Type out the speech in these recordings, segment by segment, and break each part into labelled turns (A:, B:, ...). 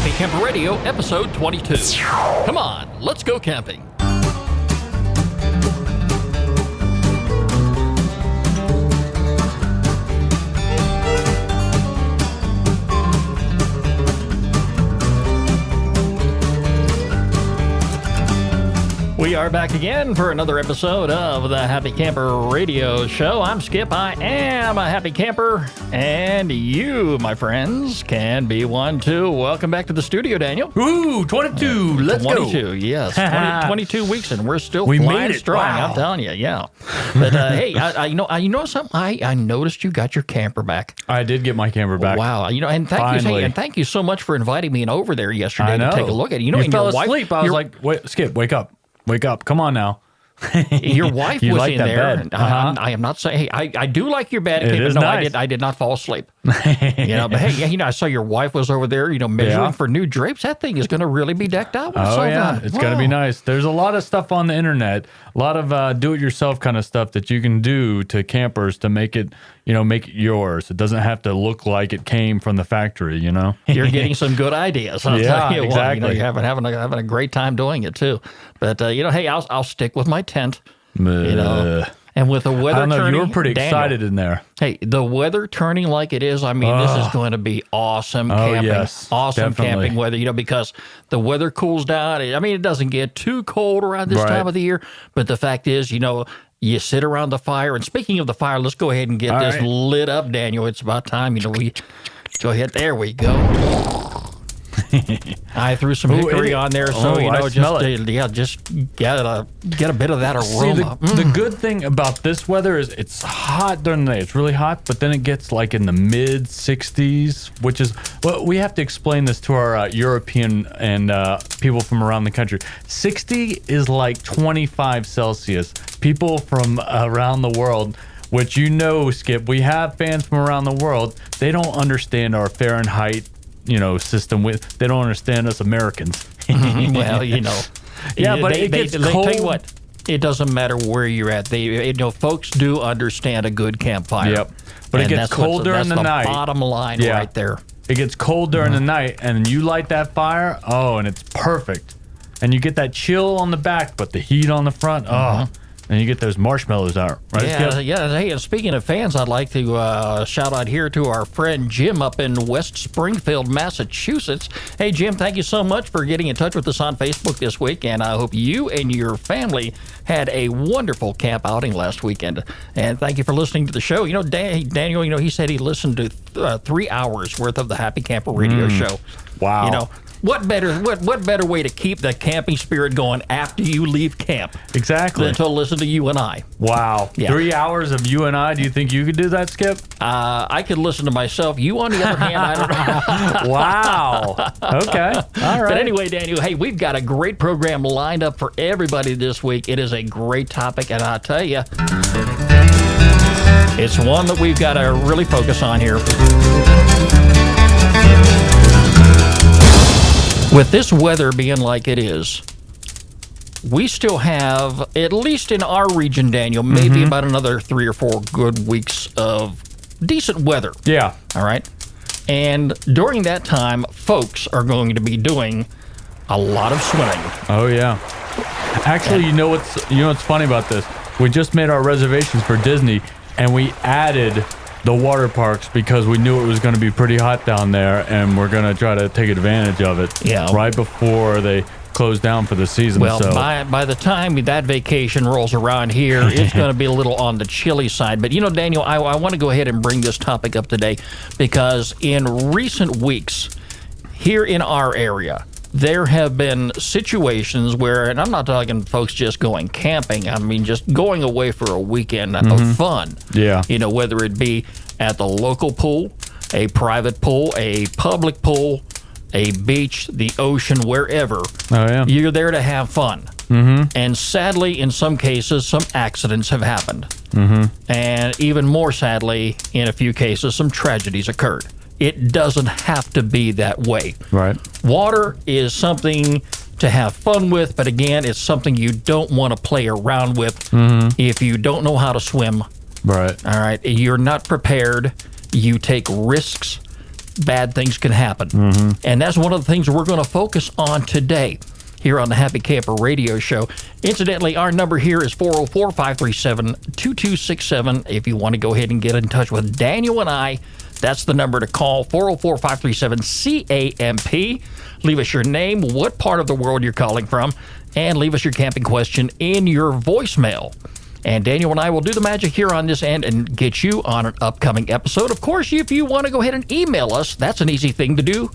A: Happy Camper Radio, episode 22. Come on, let's go camping. We are back again for another episode of the Happy Camper Radio Show. I'm Skip. I am a happy camper, and you, my friends, can be one too. Welcome back to the studio, Daniel.
B: Ooh, 22. Let's
A: 22,
B: go.
A: Yes. 22 weeks, and we're still
B: We
A: flying
B: made it.
A: strong.
B: Wow.
A: I'm telling you, yeah. But hey, you know something? I noticed you got your camper back.
B: I did get my camera back.
A: Wow, and thank
B: Finally.
A: you, and thank you so much for inviting me over there yesterday
B: I know.
A: to take a look at it.
B: You
A: and
B: fell
A: your wife,
B: asleep. I was like, wait, Skip, wake up. Wake up. Come on now.
A: Your wife
B: You
A: was
B: like
A: in
B: that
A: there.
B: bed.
A: And I am not saying. Hey, I do like your bed.
B: It
A: but
B: is
A: no,
B: nice.
A: I did not fall asleep. But hey, I saw your wife was over there. Measuring for new drapes. That thing is going to really be decked out.
B: Oh, yeah. It's going to be nice. There's a lot of stuff on the internet, a lot of do-it-yourself kind of stuff that you can do to campers to make it, make it yours. It doesn't have to look like it came from the factory,
A: You're getting some good ideas. I'll tell you
B: exactly.
A: what. You're having a great time doing it too. But hey, I'll stick with my tent. And with the weather
B: I don't know,
A: turning,
B: you were pretty excited in there.
A: Hey, the weather turning like it is, this is going to be awesome camping.
B: Yes,
A: awesome
B: definitely.
A: camping weather, because the weather cools down. It doesn't get too cold around this time of the year, but the fact is, you sit around the fire. And speaking of the fire, let's go ahead and get this lit up, Daniel. It's about time, we go ahead. There we go. I threw some hickory on there, so just get a bit of that aroma.
B: See, the good thing about this weather is it's hot during the day. It's really hot, but then it gets like in the mid 60s, which is we have to explain this to our European and people from around the country. 60 is like 25 Celsius. People from around the world, which Skip, we have fans from around the world. They don't understand our Fahrenheit system. They don't understand us Americans.
A: Well,
B: Yeah, but it gets cold.
A: Tell you what, it doesn't matter where you're at. Folks do understand a good campfire.
B: Yep. But it gets cold during the night.
A: That's the bottom line right there.
B: It gets cold during the night, and you light that fire, and it's perfect. And you get that chill on the back, but the heat on the front, and you get those marshmallows out, right?
A: Yeah. Hey, and speaking of fans, I'd like to shout out here to our friend Jim up in West Springfield, Massachusetts. Hey, Jim, thank you so much for getting in touch with us on Facebook this week, and I hope you and your family had a wonderful camp outing last weekend. And thank you for listening to the show. Daniel, he said he listened to 3 hours worth of the Happy Camper Radio Show.
B: Wow.
A: What better way to keep the camping spirit going after you leave camp?
B: Exactly.
A: Than to listen to you and I.
B: Wow.
A: Yeah.
B: 3 hours of you and I. Do you think you could do that, Skip?
A: I could listen to myself. You, on the other hand, I don't know.
B: Wow. Okay. All right.
A: But anyway, Daniel, hey, we've got a great program lined up for everybody this week. It is a great topic, and I'll tell you, it's one that we've got to really focus on here. With this weather being like it is, we still have, at least in our region, Daniel, maybe about another 3 or 4 good weeks of decent weather.
B: Yeah.
A: All right. And during that time, folks are going to be doing a lot of swimming.
B: Oh, yeah. Actually, you know what's funny about this? We just made our reservations for Disney, and we added the water parks because we knew it was going to be pretty hot down there, and we're going to try to take advantage of it right before they close down for the season.
A: Well, by the time that vacation rolls around here, it's going to be a little on the chilly side. But, Daniel, I want to go ahead and bring this topic up today because in recent weeks here in our area, there have been situations where, and I'm not talking folks just going camping, I mean just going away for a weekend of fun.
B: Yeah.
A: Whether it be at the local pool, a private pool, a public pool, a beach, the ocean, wherever.
B: Oh, yeah.
A: You're there to have fun. And sadly, in some cases, some accidents have happened. And even more sadly, in a few cases, some tragedies occurred. It doesn't have to be that way.
B: Right.
A: Water is something to have fun with, but again, it's something you don't want to play around with if you don't know how to swim.
B: Right.
A: All right. You're not prepared. You take risks bad things can happen. And that's one of the things we're going to focus on today here on the Happy Camper Radio Show. Incidentally, our number here is 404-537-2267. If you want to go ahead and get in touch with Daniel and I, that's the number to call, 404-537-CAMP. Leave us your name, what part of the world you're calling from, and leave us your camping question in your voicemail. And Daniel and I will do the magic here on this end and get you on an upcoming episode. Of course, if you want to go ahead and email us, that's an easy thing to do.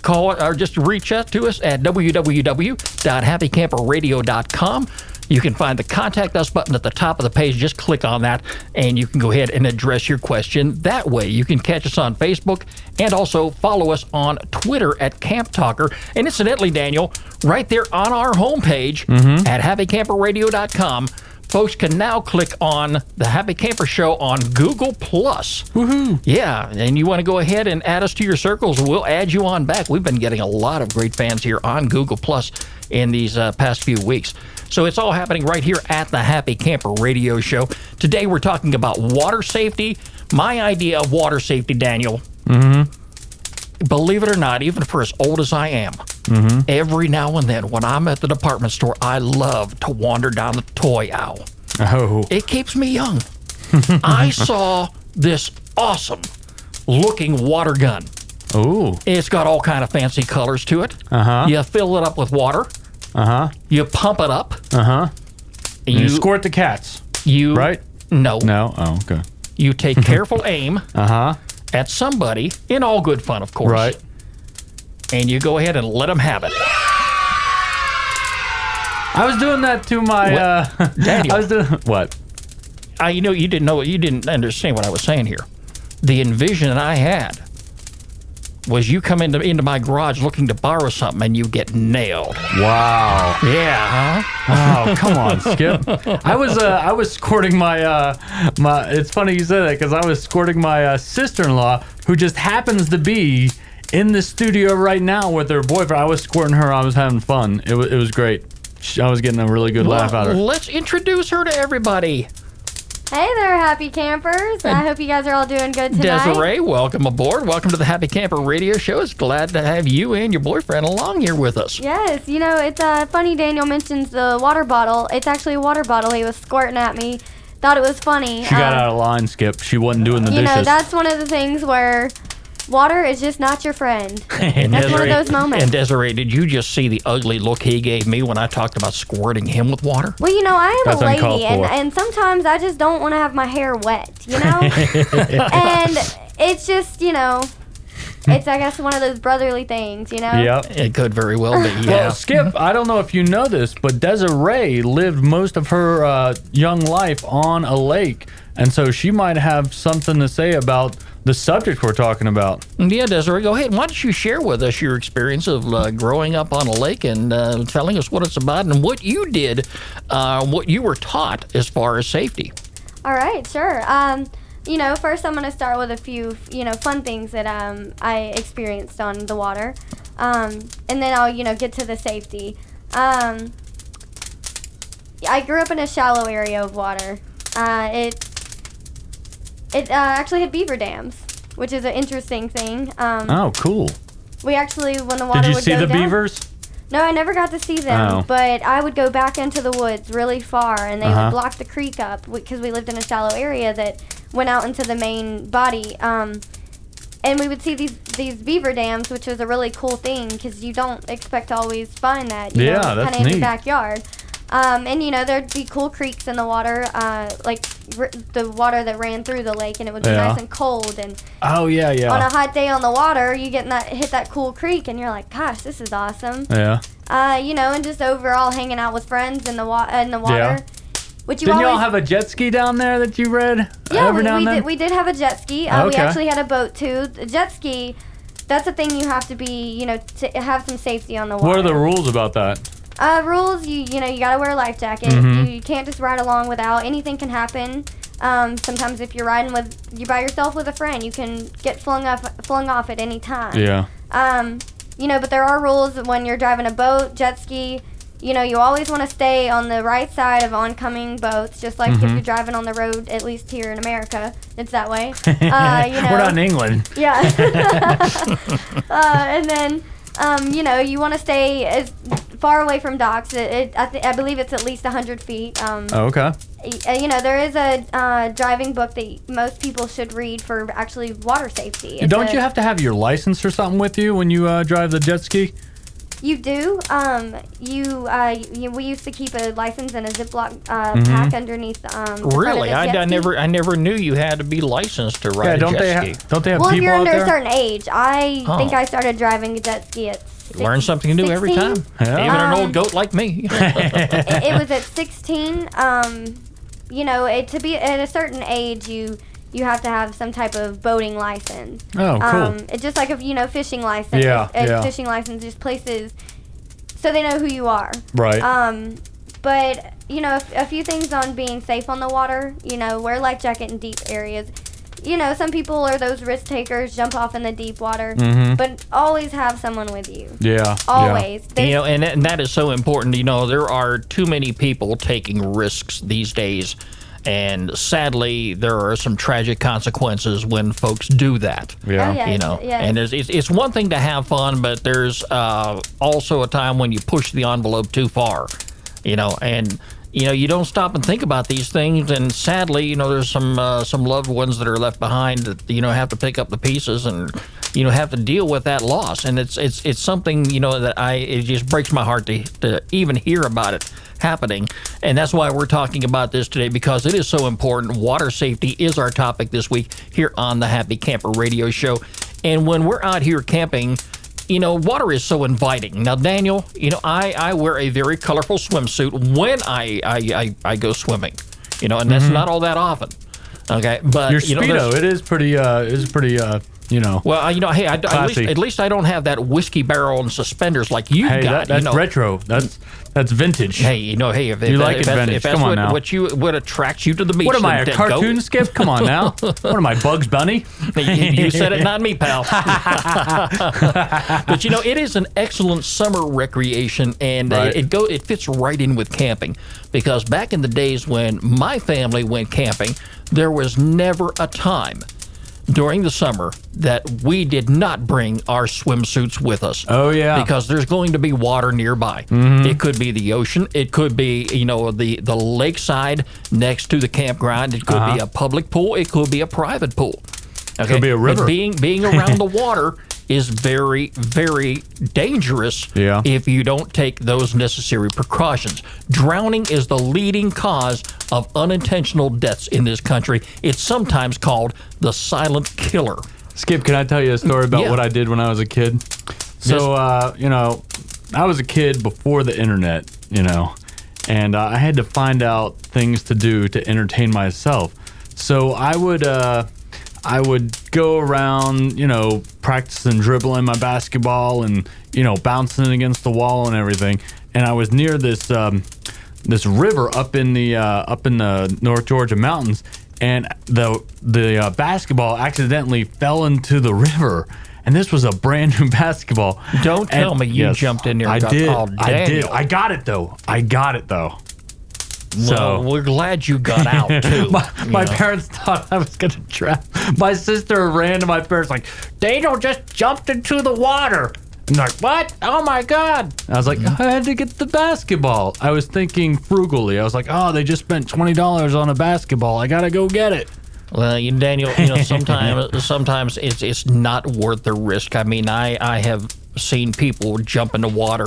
A: Call or just reach out to us at www.happycamperradio.com. You can find the Contact Us button at the top of the page. Just click on that, and you can go ahead and address your question that way. You can catch us on Facebook and also follow us on Twitter at Camp Talker. And incidentally, Daniel, right there on our homepage at happycamperradio.com, folks can now click on the Happy Camper Show on Google+.
B: Woohoo!
A: Yeah, and you want to go ahead and add us to your circles, we'll add you on back. We've been getting a lot of great fans here on Google+ in these past few weeks. So it's all happening right here at the Happy Camper Radio Show. Today we're talking about water safety. My idea of water safety, Daniel, believe it or not, even for as old as I am, every now and then when I'm at the department store, I love to wander down the toy aisle.
B: Oh.
A: It keeps me young. I saw this awesome looking water gun.
B: Ooh.
A: It's got all kind of fancy colors to it. You fill it up with water. You pump it up.
B: And you squirt the cats. Right?
A: No.
B: No? Oh, okay.
A: You take careful aim at somebody, in all good fun, of course.
B: Right.
A: And you go ahead and let them have it.
B: I was doing that to my
A: Daniel.
B: I was doing what?
A: You didn't understand what I was saying here. The envision I had was you come into my garage looking to borrow something and you get nailed.
B: Wow.
A: Yeah, huh?
B: Oh, come on, Skip. I was squirting my it's funny you say that because I was squirting my sister-in-law who just happens to be in the studio right now with her boyfriend. I was squirting her. I was having fun. It was great. I was getting a really good laugh out of her.
A: Let's introduce her to everybody.
C: Hey there, Happy Campers. I hope you guys are all doing good tonight.
A: Desiree, welcome aboard. Welcome to the Happy Camper Radio Show. It's glad to have you and your boyfriend along here with us.
C: Yes, it's funny Daniel mentions the water bottle. It's actually a water bottle. He was squirting at me. Thought it was funny.
B: She got out of line, Skip. She wasn't doing the dishes.
C: That's one of the things where water is just not your friend.
A: And
C: That's one of those moments.
A: And Desiree, did you just see the ugly look he gave me when I talked about squirting him with water?
C: Well, I am
B: That's
C: a
B: uncalled
C: lady,
B: for.
C: and sometimes I just don't want to have my hair wet, And it's just, it's, I guess, one of those brotherly things,
B: Yep.
A: It could very well be, yeah.
B: Well, Skip, I don't know if you know this, but Desiree lived most of her young life on a lake, and so she might have something to say about the subject we're talking about.
A: Yeah, Desiree, go ahead. Why don't you share with us your experience of growing up on a lake and telling us what it's about and what you did, what you were taught as far as safety.
C: All right, sure. First I'm going to start with a few, fun things that I experienced on the water. And then I'll, get to the safety. I grew up in a shallow area of water. It actually had beaver dams, which is an interesting thing.
B: Oh, cool.
C: We actually, when the water would go down...
B: Did you see the beavers?
C: No, I never got to see them, but I would go back into the woods really far, and they would block the creek up because we lived in a shallow area that went out into the main body. And we would see these beaver dams, which was a really cool thing because you don't expect to always find that.
B: That's
C: kind of in
B: neat.
C: your backyard. And there'd be cool creeks in the water, like the water that ran through the lake, and it would be nice and cold. And
B: oh yeah.
C: on a hot day on the water, you hit that cool creek, and you're like, gosh, this is awesome.
B: Yeah.
C: And just overall hanging out with friends in the water.
B: Yeah.
C: Which
B: Didn't y'all have a jet ski down there that you read?
C: Yeah, we did have a jet ski. We
B: Okay.
C: actually had a boat too. The jet ski, that's a thing you have to be, to have some safety on the water.
B: What are the rules about that?
C: Rules, you gotta wear a life jacket. You can't just ride along without. Anything can happen. Sometimes if you're riding by yourself with a friend, you can get flung off at any time.
B: Yeah.
C: But there are rules when you're driving a boat, jet ski. you know, you always want to stay on the right side of oncoming boats, just like if you're driving on the road, at least here in America, it's that way. You know,
B: we're not in England.
C: Yeah. And then, you know, you want to stay as far away from docks. I believe it's at least 100 feet.
B: Okay.
C: You know, there is a driving book that most people should read for actually water safety.
B: Don't you have to have your license or something with you when you drive the jet ski?
C: You do. We used to keep a license in a Ziploc pack underneath.
A: Really, I never knew you had to be licensed to ride a jet ski.
B: Don't they have
C: well,
B: people
C: if you're
B: out
C: under
B: there?
C: a certain age, I think I started driving a jet ski at
A: Learn something new every time.
B: Yeah.
A: Even an old goat like me.
C: it was at 16. You know, to be at a certain age, you have to have some type of boating license.
B: Oh, cool.
C: It's just like a fishing license. Fishing license, just places so they know who you are.
B: Right.
C: But you know, a few things on being safe on the water. You know, wear life jacket in deep areas. You know, some people are those risk takers, jump off in the deep water, but always have someone with you.
B: Yeah.
C: Always.
B: Yeah.
A: You know, and that is so important. You know, there are too many people taking risks these days. And sadly, there are some tragic consequences when folks do that.
B: Yeah.
C: Oh, yeah.
A: You know,
C: Yeah.
A: and it's one thing to have fun, but there's also a time when you push the envelope too far. You know, and you know, you don't stop and think about these things, and sadly, you know, there's some loved ones that are left behind that, you know, have to pick up the pieces and, you know, have to deal with that loss. And it's something, you know, that it just breaks my heart to even hear about it happening. And that's why we're talking about this today, because it is so important. Water safety is our topic this week here on the Happy Camper Radio Show. And when we're out here camping, you know, water is so inviting. Now, Daniel, you know, I wear a very colorful swimsuit when I go swimming, you know, and that's not all that often. Okay, but
B: Your
A: you know,
B: Speedo, it is pretty, you know.
A: well, you know, hey, at least I don't have that whiskey barrel and suspenders like you got.
B: That's
A: you know.
B: retro. That's vintage.
A: Hey, you know, hey, if
B: You like
A: if
B: it
A: that's,
B: vintage.
A: if that's
B: Come on
A: what
B: now.
A: what attracts you to the beach,
B: What am I, a
A: then
B: cartoon
A: go.
B: skip? Come on now. What am I, Bugs Bunny?
A: You said it, not me, pal. But you know, it is an excellent summer recreation, and
B: Right.
A: it fits right in with camping. Because back in the days when my family went camping, there was never a time during the summer that we did not bring our swimsuits with us.
B: Oh, yeah.
A: Because there's going to be water nearby. It could be the ocean. It could be, you know, the lakeside next to the campground. It could be a public pool. It could be a private pool. Okay?
B: Could be a river.
A: But being around the water is very, very dangerous
B: Yeah.
A: if you don't take those necessary precautions. Drowning is the leading cause of unintentional deaths in this country. It's sometimes called the silent killer.
B: Skip, can I tell you a story about
A: Yeah.
B: what I did when I was a kid? So, you know, I was a kid before the internet, you know, and I had to find out things to do to entertain myself. So I would go around, you know, practicing dribbling my basketball and, you know, bouncing against the wall and everything. And I was near this this river up in the North Georgia mountains, and the basketball accidentally fell into the river. And this was a brand new basketball.
A: Don't tell me you jumped in there and got called Daniel.
B: I got it though.
A: Well,
B: So
A: we're glad you got out, too.
B: my parents thought I was going to drown. My sister ran to my parents like, Daniel just jumped into the water. And they're like, what? Oh, my God. I was like, I had to get the basketball. I was thinking frugally. I was like, oh, they just spent $20 on a basketball. I got to go get it.
A: Well, Daniel, you know, sometimes it's not worth the risk. I mean, I have seen people jump in the water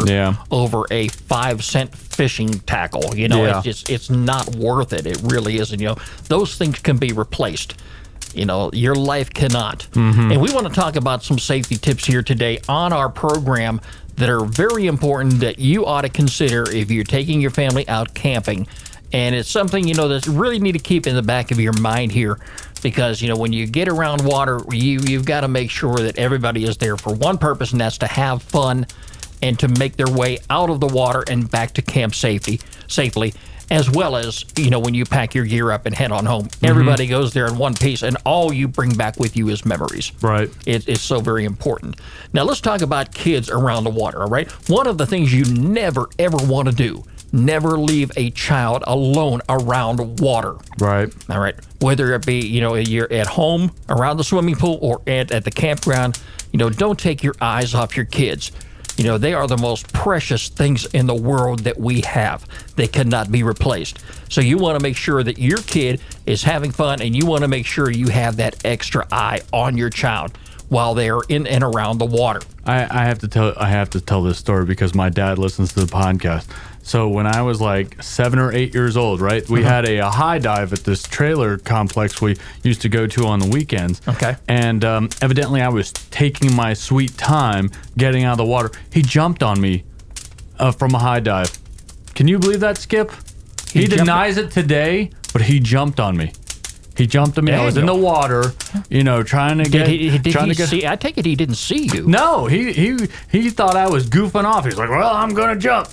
A: over a 5-cent fishing tackle. You know, it's not worth it. It really isn't. You know, those things can be replaced. You know, your life cannot. And we want to talk about some safety tips here today on our program that are very important that you ought to consider if you're taking your family out camping. And it's something, you know, that you really need to keep in the back of your mind here, because, you know, when you get around water, you've got to make sure that everybody is there for one purpose, and that's to have fun and to make their way out of the water and back to camp safely. as well as, when you pack your gear up and head on home. Everybody goes there in one piece, and all you bring back with you is memories.
B: Right.
A: It's so very important. Now, let's talk about kids around the water, all right? One of the things you never, ever want to do, never leave a child alone around water.
B: Right.
A: All right. Whether it be, you're at home, around the swimming pool, or at the campground, don't take your eyes off your kids. They are the most precious things in the world that we have. They cannot be replaced. So you want to make sure that your kid is having fun, and you want to make sure you have that extra eye on your child while they are in and around the water.
B: I have to tell this story because my dad listens to the podcast. So when I was like 7 or 8 years old, right, we had a high dive at this trailer complex we used to go to on the weekends.
A: Okay.
B: And evidently I was taking my sweet time getting out of the water. He jumped on me from a high dive. Can you believe that, Skip? He denies it today, but he jumped on me. He jumped on me. I was in the water, trying to get.
A: See? I take it he didn't see you.
B: No, he thought I was goofing off. He's like, "Well, I'm gonna jump,"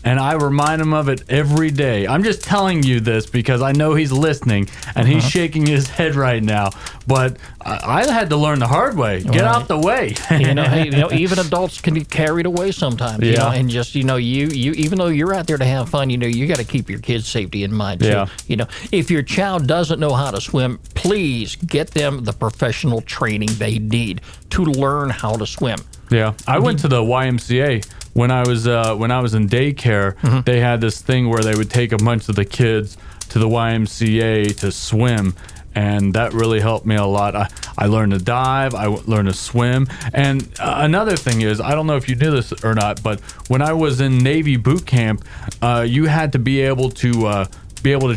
B: and I remind him of it every day. I'm just telling you this because I know he's listening and he's shaking his head right now. But I had to learn the hard way. Get out the way.
A: Even adults can get carried away sometimes. And just you even though you're out there to have fun, you got to keep your kids' safety in mind too.
B: Yeah.
A: If your child doesn't know how to swim, please get them the professional training they need to learn how to swim.
B: Yeah, I went to the YMCA when I was in daycare. They had this thing where they would take a bunch of the kids to the YMCA to swim, and that really helped me a lot. I learned to dive, I learned to swim, and another thing is, I don't know if you knew this or not, but when I was in Navy boot camp, you had to be able to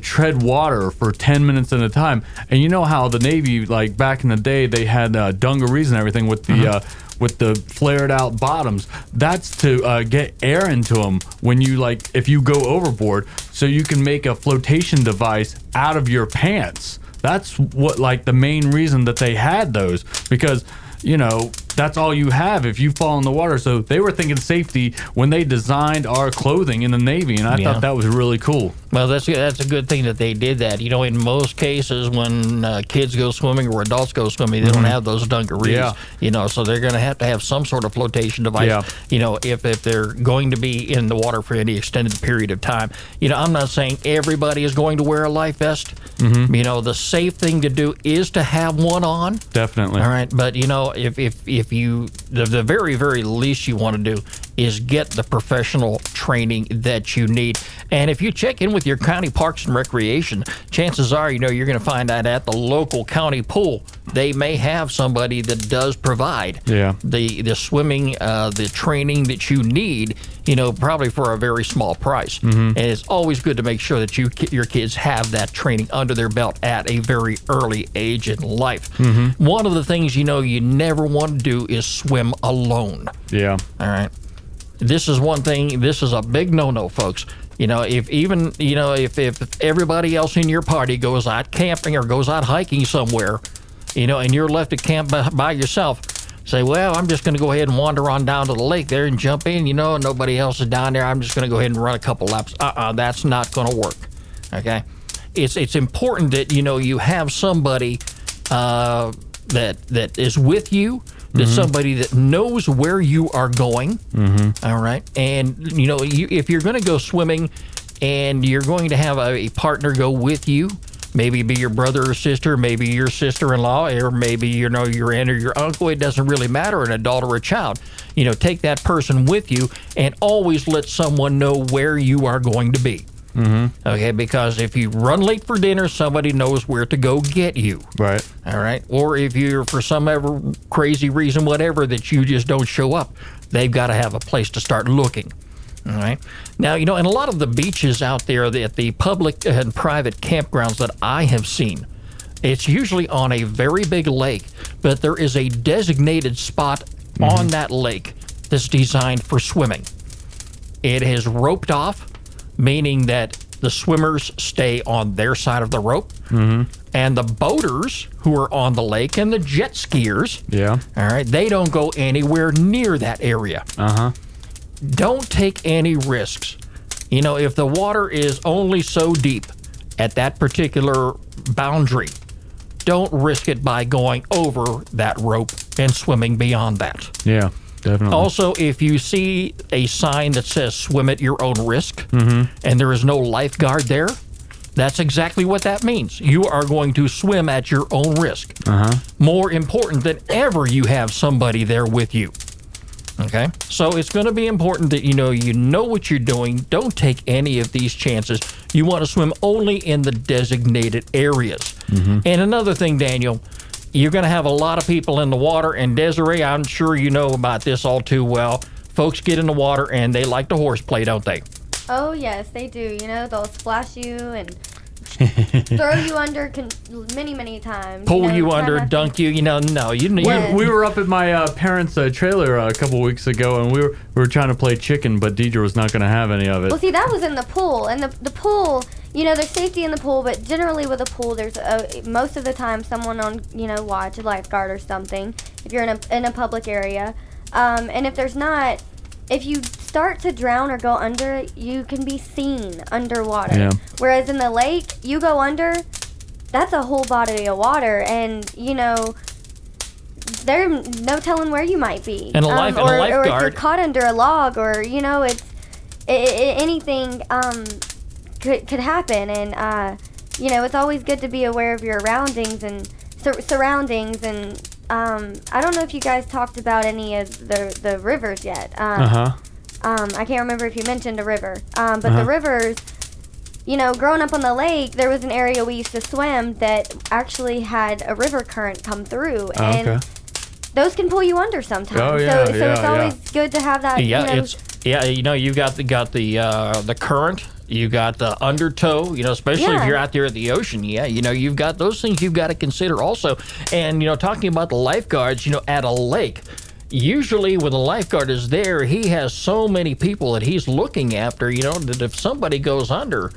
B: tread water for 10 minutes at a time. And you know how the Navy, like back in the day, they had dungarees and everything with the flared out bottoms. That's to get air into them when if you go overboard, so you can make a flotation device out of your pants. That's what the main reason that they had those, because that's all you have if you fall in the water. So they were thinking safety when they designed our clothing in the Navy, and I thought that was really cool.
A: Well, that's a good thing that they did that. In most cases when kids go swimming or adults go swimming, they don't have those dungarees. So they're going to have some sort of flotation device. If they're going to be in the water for any extended period of time. I'm not saying everybody is going to wear a life vest. The safe thing to do is to have one on.
B: Definitely.
A: All right, but if you the very, very least you want to do is get the professional training that you need. And if you check in with your county parks and recreation, chances are you're going to find that at the local county pool they may have somebody that does provide the swimming, the training that you need, probably for a very small price. And it's always good to make sure that your kids have that training under their belt at a very early age in life. One of the things you never want to do is swim alone.
B: Yeah.
A: All right. This is one thing. This is a big no-no, folks. If everybody else in your party goes out camping or goes out hiking somewhere, and you're left at camp by yourself, say, well, I'm just going to go ahead and wander on down to the lake there and jump in, and nobody else is down there. I'm just going to go ahead and run a couple laps. That's not going to work. Okay. It's important that, you have somebody that is with you, that's somebody that knows where you are going. All right. And, if you're going to go swimming and you're going to have a partner go with you, maybe be your brother or sister, maybe your sister-in-law, or maybe, your aunt or your uncle, it doesn't really matter, an adult or a child. Take that person with you and always let someone know where you are going to be. Okay, because if you run late for dinner, somebody knows where to go get you.
B: Right.
A: All right. Or if you're, for some ever crazy reason, whatever, that you just don't show up, they've got to have a place to start looking. All right. Now, in a lot of the beaches out there, at the public and private campgrounds that I have seen, it's usually on a very big lake, but there is a designated spot on that lake that's designed for swimming. It is roped off, meaning that the swimmers stay on their side of the rope, and the boaters who are on the lake and the jet skiers, all right, they don't go anywhere near that area. Don't take any risks. You know, if the water is only so deep at that particular boundary, don't risk it by going over that rope and swimming beyond that.
B: Yeah, definitely.
A: Also, if you see a sign that says swim at your own risk and there is no lifeguard there, that's exactly what that means. You are going to swim at your own risk. More important than ever, you have somebody there with you. Okay? So it's going to be important that you know what you're doing. Don't take any of these chances. You want to swim only in the designated areas. And another thing, Daniel, you're going to have a lot of people in the water, and Desiree, I'm sure you know about this all too well. Folks get in the water and they like to horseplay, don't they?
C: Oh, yes, they do. You know, they'll splash you and throw you under many times.
A: Pull you under, dunk you. No.
B: We were up at my parents' trailer a couple weeks ago, and we were trying to play chicken, but Deidre was not going to have any of it.
C: Well, see, that was in the pool. And the pool, there's safety in the pool, but generally with a pool, there's most of the time someone on, watch, a lifeguard or something, if you're in a public area. And if there's not, if you start to drown or go under, you can be seen underwater.
B: Yeah.
C: Whereas in the lake, you go under, that's a whole body of water, and there's no telling where you might be.
A: And a lifeguard,
C: or if you're caught under a log, or it's anything could happen, and it's always good to be aware of your surroundings and I don't know if you guys talked about any of the rivers yet. I can't remember if you mentioned a river. But the rivers, growing up on the lake, there was an area we used to swim that actually had a river current come through. And those can pull you under sometimes.
B: Oh, yeah,
C: so it's always good to have that.
A: You've got the current. You got the undertow, especially if you're out there at the ocean. You've got those things you've got to consider also. And, talking about the lifeguards, at a lake, usually when the lifeguard is there, he has so many people that he's looking after, that if somebody goes under,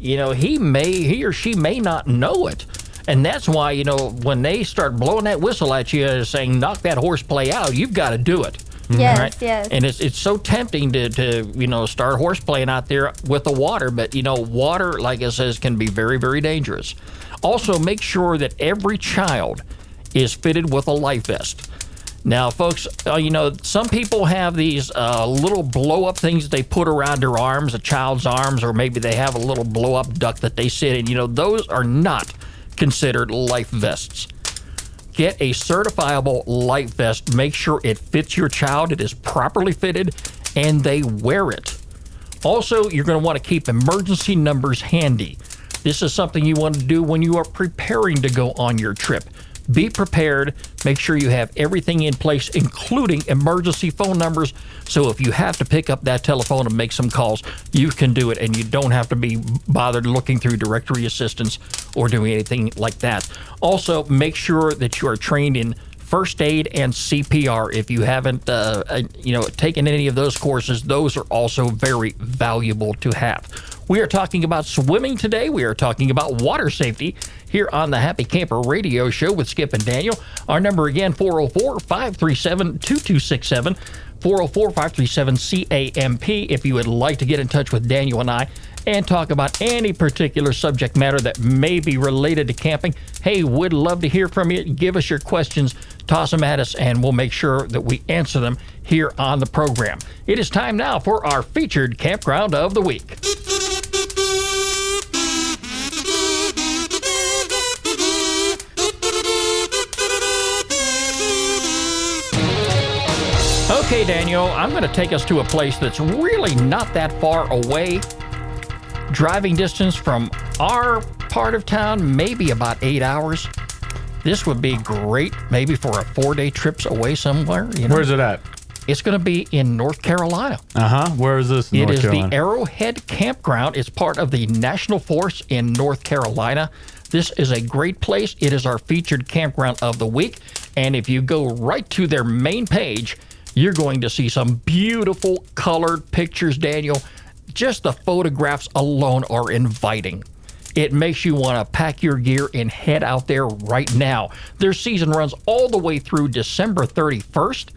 A: he or she may not know it. And that's why, when they start blowing that whistle at you saying, knock that horseplay out, you've got to do it.
C: Yes,
A: right?
C: yes.
A: And it's so tempting to start horseplaying out there with the water, but water, like it says, can be very, very dangerous. Also, make sure that every child is fitted with a life vest. Now, folks, some people have these little blow-up things they put around their arms, a child's arms, or maybe they have a little blow-up duck that they sit in. Those are not considered life vests. Get a certifiable life vest. Make sure it fits your child, it is properly fitted, and they wear it. Also, you're going to want to keep emergency numbers handy. This is something you want to do when you are preparing to go on your trip. Be prepared. Make sure you have everything in place, including emergency phone numbers. So if you have to pick up that telephone and make some calls, you can do it, and you don't have to be bothered looking through directory assistance or doing anything like that. Also, make sure that you are trained in first aid and CPR. If you haven't, taken any of those courses, those are also very valuable to have. We are talking about swimming today. We are talking about water safety here on the Happy Camper Radio Show with Skip and Daniel. Our number again, 404-537-2267, 404-537-CAMP. If you would like to get in touch with Daniel and I and talk about any particular subject matter that may be related to camping, hey, would love to hear from you. Give us your questions, toss them at us, and we'll make sure that we answer them here on the program. It is time now for our featured campground of the week. Okay, Daniel, I'm going to take us to a place that's really not that far away. Driving distance from our part of town, maybe about 8 hours. This would be great maybe for a 4-day trip away somewhere.
B: Where's it at?
A: It's going to be in North Carolina.
B: Where is this in
A: North
B: Carolina?
A: The Arrowhead Campground. It's part of the National Forest in North Carolina. This is a great place. It is our featured campground of the week. And if you go right to their main page, you're going to see some beautiful colored pictures, Daniel. Just the photographs alone are inviting. It makes you want to pack your gear and head out there right now. Their season runs all the way through December 31st,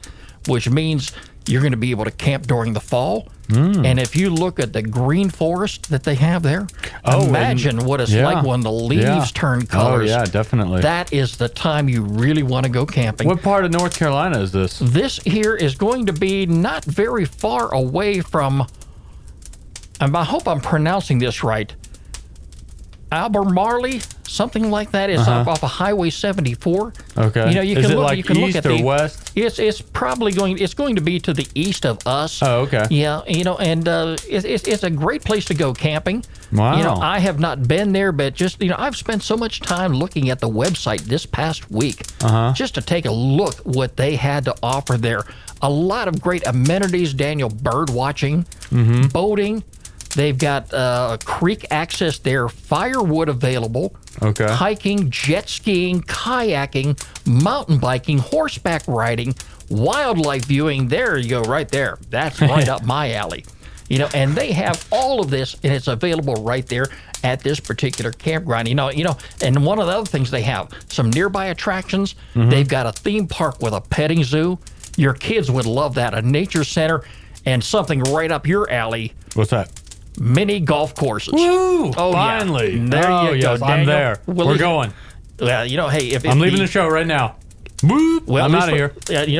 A: which means you're going to be able to camp during the fall. And if you look at the green forest that they have there, imagine what it's like when the leaves turn colors.
B: Oh, yeah, definitely.
A: That is the time you really want to go camping.
B: What part of North Carolina is this?
A: This here is going to be not very far away from, I hope I'm pronouncing this right, Albemarle, something like that. It's off of Highway 74.
B: Okay.
A: You know, you can
B: is it
A: look.
B: like
A: You can
B: east
A: look at
B: or
A: the
B: west?
A: It's probably going. It's going to be to the east of us.
B: Oh, okay.
A: Yeah, you know, and it's a great place to go camping.
B: Wow.
A: You know, I have not been there, but just I've spent so much time looking at the website this past week, just to take a look what they had to offer there. A lot of great amenities, Daniel. Bird watching, boating. They've got creek access there, firewood available, hiking, jet skiing, kayaking, mountain biking, horseback riding, wildlife viewing. There you go, right there. That's right up my alley. You know, and they have all of this, and it's available right there at this particular campground. You know, and one of the other things they have, some nearby attractions. They've got a theme park with a petting zoo. Your kids would love that. A nature center, and something right up your alley.
B: What's that?
A: Mini golf courses.
B: Woo!
A: Oh,
B: finally.
A: Yeah. There you go,
B: yes,
A: Daniel.
B: I'm there.
A: Well,
B: we're going.
A: Hey, if
B: I'm leaving the show right now. Woo!
A: Well,
B: I'm out of here.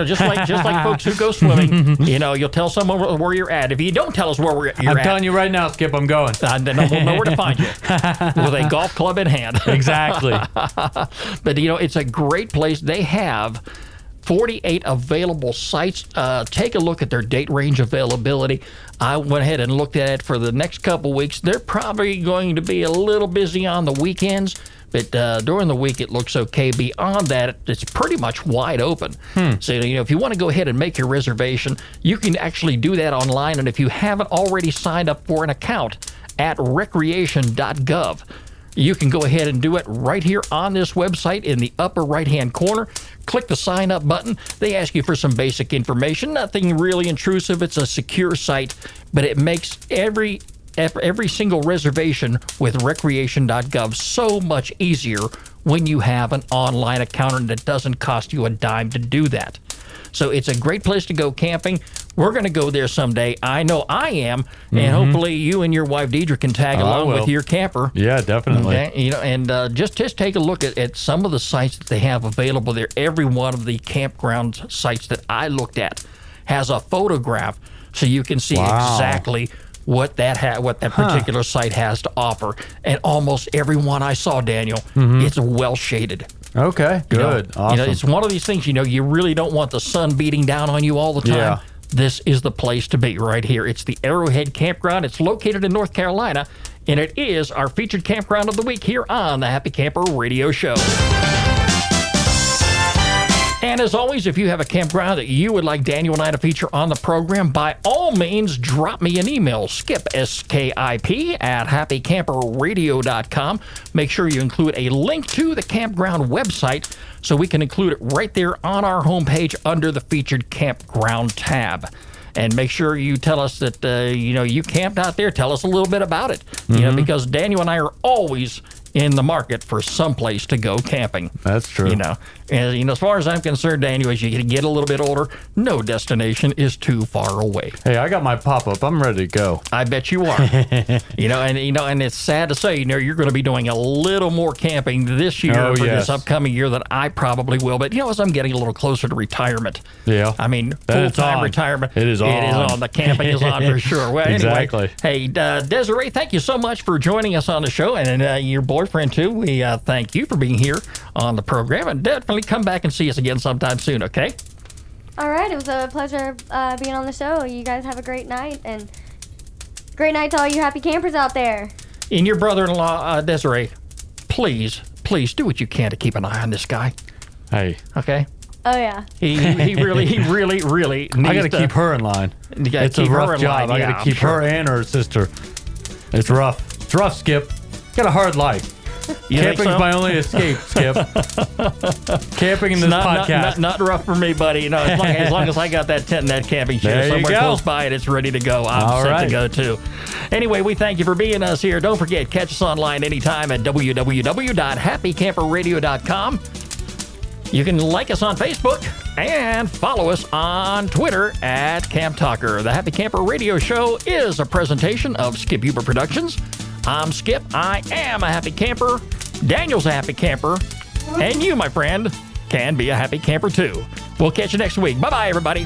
A: Just like folks who go swimming, you'll tell someone where you're at. If you don't tell us where you're
B: I'm
A: at,
B: telling you right now, Skip, I'm going.
A: then we'll know where to find you with a golf club in hand.
B: Exactly.
A: But it's a great place. They have 48 available sites. Take a look at their date range availability. I went ahead and looked at it for the next couple weeks. They're probably going to be a little busy on the weekends, but during the week it looks okay. Beyond that, it's pretty much wide open. So if you want to go ahead and make your reservation, you can actually do that online. And if you haven't already signed up for an account at recreation.gov, you can go ahead and do it right here on this website in the upper right-hand corner. Click the sign up button. They ask you for some basic information. Nothing really intrusive. It's a secure site, but it makes every single reservation with recreation.gov so much easier when you have an online account, and it doesn't cost you a dime to do that. So it's a great place to go camping. We're going to go there someday. I know I am, and hopefully you and your wife Deidre can tag along with your camper.
B: Yeah, definitely.
A: Okay? And just take a look at some of the sites that they have available there. Every one of the campground sites that I looked at has a photograph, so you can see exactly what that particular site has to offer. And almost every one I saw, Daniel, it's well shaded.
B: Okay, good. Awesome.
A: It's one of these things, you really don't want the sun beating down on you all the time.
B: Yeah.
A: This is the place to be right here. It's the Arrowhead Campground. It's located in North Carolina, and it is our featured campground of the week here on the Happy Camper Radio Show. And as always, if you have a campground that you would like Daniel and I to feature on the program, by all means, drop me an email, Skip, S-K-I-P, at happycamperradio.com. Make sure you include a link to the campground website so we can include it right there on our homepage under the featured campground tab. And make sure you tell us that, you camped out there. Tell us a little bit about it, because Daniel and I are always in the market for someplace to go camping.
B: That's true.
A: And as far as I'm concerned, Daniel, as you get a little bit older, no destination is too far away.
B: Hey, I got my pop-up. I'm ready to go.
A: I bet you are. And it's sad to say, you're going to be doing a little more camping this year this upcoming year than I probably will. But as I'm getting a little closer to retirement,
B: I
A: mean, full-time retirement,
B: it is on.
A: The camping is on for sure. Well,
B: exactly.
A: Anyway, hey, Desiree, thank you so much for joining us on the show, and your boyfriend too. We thank you for being here on the program, and definitely come back and see us again sometime soon, okay?
C: All right, it was a pleasure being on the show. You guys have a great night, and great night to all you happy campers out there.
A: And your brother-in-law, Desiree, please do what you can to keep an eye on this guy.
B: Hey.
A: Okay?
C: Oh, yeah.
A: He really needs
B: I got to keep her in line. It's a rough job. I got to keep her and her sister. It's rough. It's rough, Skip. Got a hard life. Camping's my only escape, Skip. Camping in this podcast.
A: Not rough for me, buddy. As long as I got that tent and that camping chair somewhere close by and it's ready to go, I'm set to go too. Anyway, we thank you for being us here. Don't forget, catch us online anytime at www.happycamperradio.com. You can like us on Facebook and follow us on Twitter at Camp Talker. The Happy Camper Radio Show is a presentation of Skip Huber Productions. I'm Skip. I am a happy camper. Daniel's a happy camper. And you, my friend, can be a happy camper too. We'll catch you next week. Bye-bye, everybody.